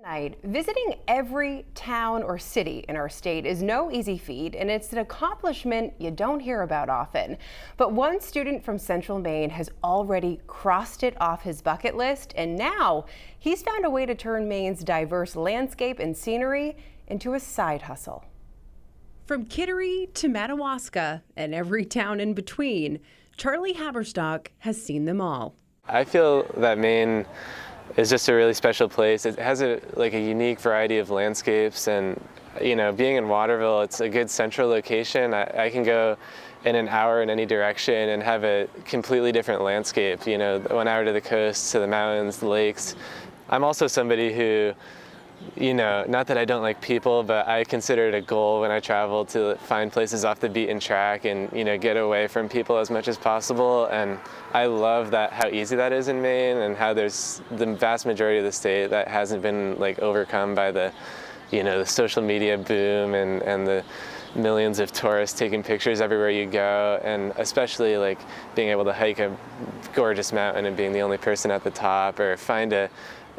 Tonight, visiting every town or city in our state is no easy feat, and it's an accomplishment you don't hear about often. But one student from Central Maine has already crossed it off his bucket list, and now he's found a way to turn Maine's diverse landscape and scenery into a side hustle. From Kittery to Madawaska and every town in between, Charlie Haberstock has seen them all. I feel that Maine is just a really special place. It has a unique variety of landscapes, and being in Waterville, it's a good central location. I can go in an hour in any direction and have a completely different landscape. 1 hour to the coast, to the mountains, the lakes. I'm also somebody who, not that I don't like people, but I consider it a goal when I travel to find places off the beaten track and, get away from people as much as possible. And I love how easy that is in Maine, and how there's the vast majority of the state that hasn't been overcome by the social media boom and the millions of tourists taking pictures everywhere you go, and especially being able to hike a gorgeous mountain and being the only person at the top, or find a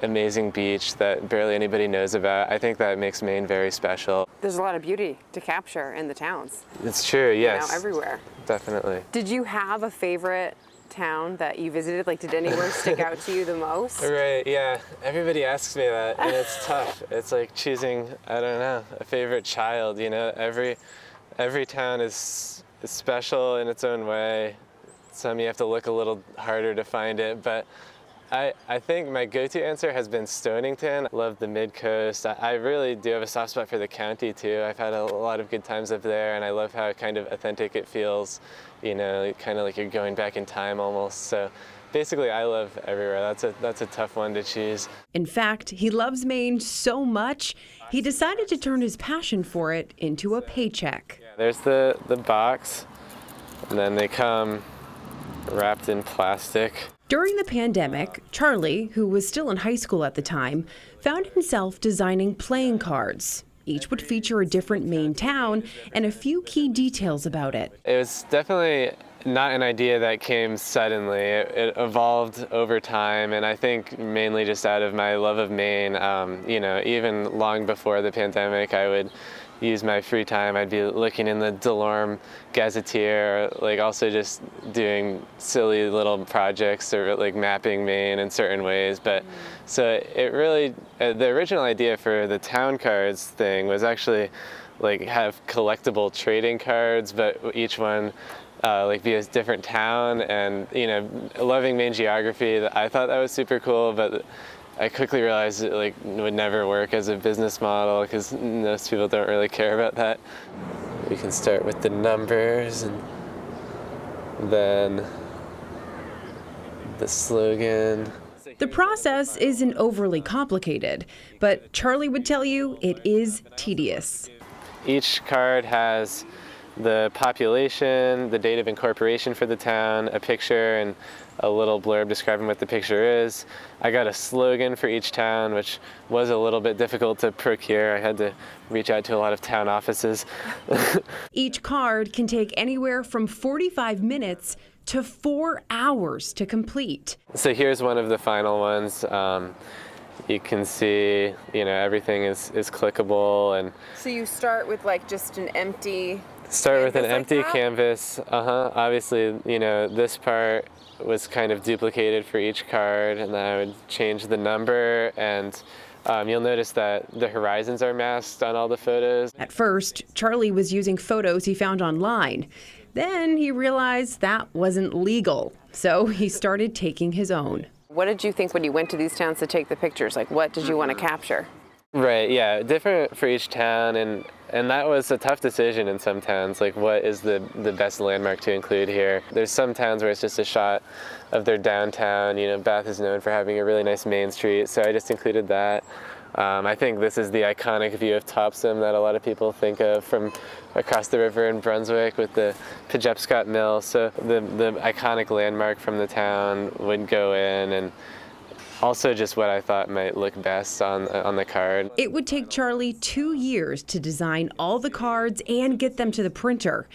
amazing beach that barely anybody knows about. I think that makes Maine very special. There's a lot of beauty to capture in the towns. It's true, yes. Everywhere. Definitely. Did you have a favorite town that you visited? Did anywhere stick out to you the most? Right, yeah. Everybody asks me that, and it's tough. It's like choosing, I don't know, a favorite child. Every town is special in its own way. Some you have to look a little harder to find it, but I think my go-to answer has been Stonington. I love the mid-coast. I really do have a soft spot for the county too. I've had a lot of good times up there, and I love how kind of authentic it feels, kind of like you're going back in time almost. So basically I love everywhere. That's a tough one to choose. In fact, he loves Maine so much, he decided to turn his passion for it into a paycheck. There's the box, and then they come wrapped in plastic. During the pandemic, Charlie, who was still in high school at the time, found himself designing playing cards. Each would feature a different Maine town and a few key details about it. It was definitely not an idea that came suddenly. It evolved over time, and I think mainly just out of my love of Maine. Even long before the pandemic, I would use my free time. I'd be looking in the Delorme Gazetteer, or also just doing silly little projects, or mapping Maine in certain ways. But so it really, the original idea for the town cards thing was actually have collectible trading cards, but each one be a different town. And loving Maine geography, I thought that was super cool, but I quickly realized it would never work as a business model, because most people don't really care about that. We can start with the numbers, and then the slogan. The process isn't overly complicated, but Charlie would tell you it is tedious. Each card has the population, the date of incorporation for the town, a picture, and a little blurb describing what the picture is. I got a slogan for each town, which was a little bit difficult to procure. I had to reach out to a lot of town offices. Each card can take anywhere from 45 minutes to 4 hours to complete. So here's one of the final ones. You can see, everything is clickable. And so you start with just an empty canvas. Obviously, this part was kind of duplicated for each card, and then I would change the number, and you'll notice that the horizons are masked on all the photos. At first, Charlie was using photos he found online. Then he realized that wasn't legal, so he started taking his own. What did you think when you went to these towns to take the pictures? What did you want to capture? Right, yeah, different for each town, and that was a tough decision in some towns. What is the best landmark to include here? There's some towns where it's just a shot of their downtown. Bath is known for having a really nice main street, so I just included that. I think this is the iconic view of Topsom that a lot of people think of from across the river in Brunswick with the Pejepscot Mill. So the iconic landmark from the town would go in, and also just what I thought might look best on the card. It would take Charlie 2 years to design all the cards and get them to the printer.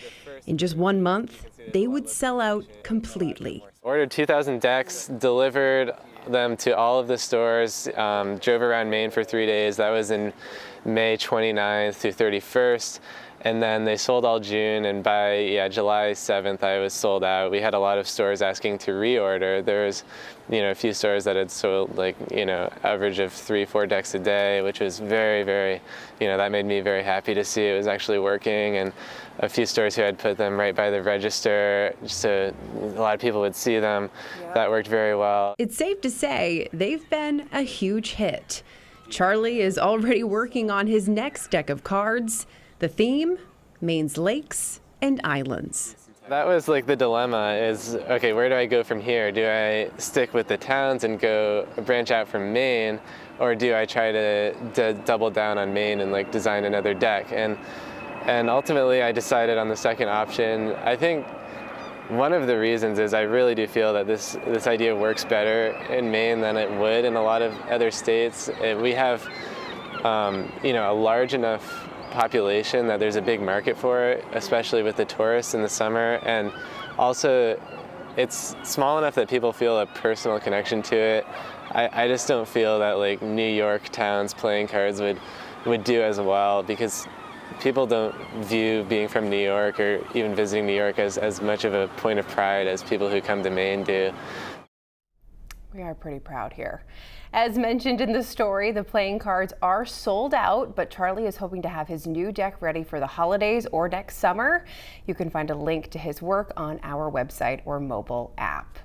In just 1 month, they would sell out completely. Ordered 2,000 decks, delivered them to all of the stores, drove around Maine for 3 days. That was in May 29th through 31st. And then they sold all June, and by July 7th, I was sold out. We had a lot of stores asking to reorder. There was, a few stores that had sold average of 3-4 decks a day, which was very, very, that made me very happy to see it was actually working. And a few stores who had put them right by the register, so a lot of people would see them. Yep. That worked very well. It's safe to say they've been a huge hit. Charlie is already working on his next deck of cards. The theme, Maine's lakes and islands. That was like the dilemma is, okay, where do I go from here? Do I stick with the towns and go branch out from Maine, or do I try to double down on Maine and design another deck? And ultimately I decided on the second option. I think one of the reasons is I really do feel that this idea works better in Maine than it would in a lot of other states. We have a large enough population that there's a big market for it, especially with the tourists in the summer, and also it's small enough that people feel a personal connection to it. I just don't feel that New York towns playing cards would do as well, because people don't view being from New York or even visiting New York as much of a point of pride as people who come to Maine do. We are pretty proud here. As mentioned in the story, the playing cards are sold out, but Charlie is hoping to have his new deck ready for the holidays or next summer. You can find a link to his work on our website or mobile app.